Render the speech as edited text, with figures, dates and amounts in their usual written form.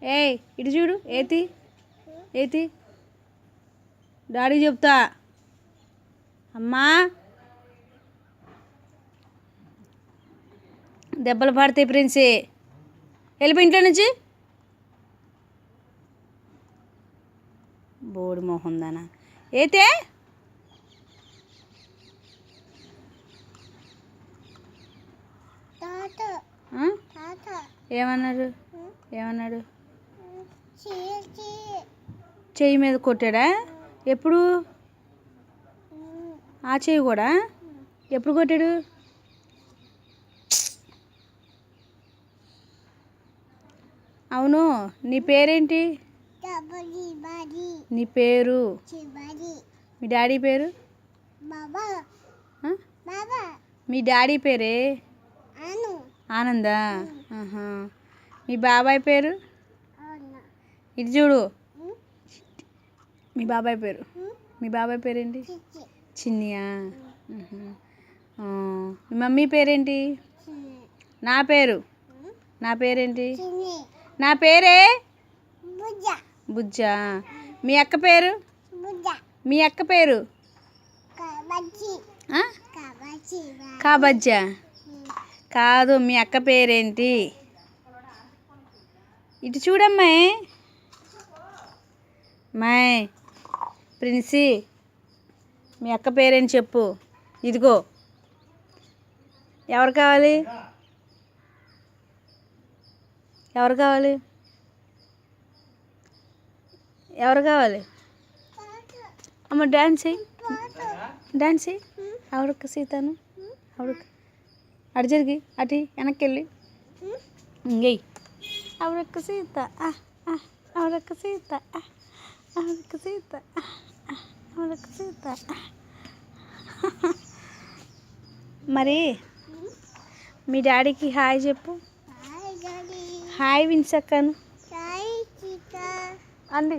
ఏయ్ ఇటు చూడు ఏతి ఏతి డాడీ చెప్తా అమ్మా దెబ్బలు పడతాయి ప్రిన్సీ వెళ్ళిపోయి ఇంట్లో నుంచి బోడి మొహం దానా ఏతే ఏమన్నాడు ఏమన్నాడు చెయ్యి మీద కొట్టాడా ఎప్పుడు ఆ చెయ్యి కూడా ఎప్పుడు కొట్టాడు అవును నీ పేరేంటి నీ పేరు మీ డాడీ పేరు మీ డాడీ పేరే ఆనందా మీ బాబాయ్ పేరు ఇటు చూడు మీ బాబాయ్ పేరు మీ బాబాయ్ పేరేంటి చిన్నియా మీ మమ్మీ పేరేంటి నా పేరు నా పేరేంటి నా పేరే బుజ్జా మీ అక్క పేరు మీ అక్క పేరు కాబజ్జా కాదు మీ అక్క పేరేంటి ఇటు చూడమ్మాయి మాయ్ ప్రిన్సీ మీ అక్క పేరేంటి చెప్పు ఇదిగో ఎవరు కావాలి ఎవరు కావాలి ఎవరు కావాలి అమ్మ డాన్స్ డాన్స్ ఆవిడక్క సీతాను ఆవిడక్క అటు జరిగి అటు వెనక్కి వెళ్ళి ఇంగేయి ఆవిడక్క సీత ఆవిడక్క సీత ఆవిడక్క సీత ఆవిడక్క సీత మరి మీ డాడీకి హాయ్ చెప్పు హాయ్ విన్సక్కను అండి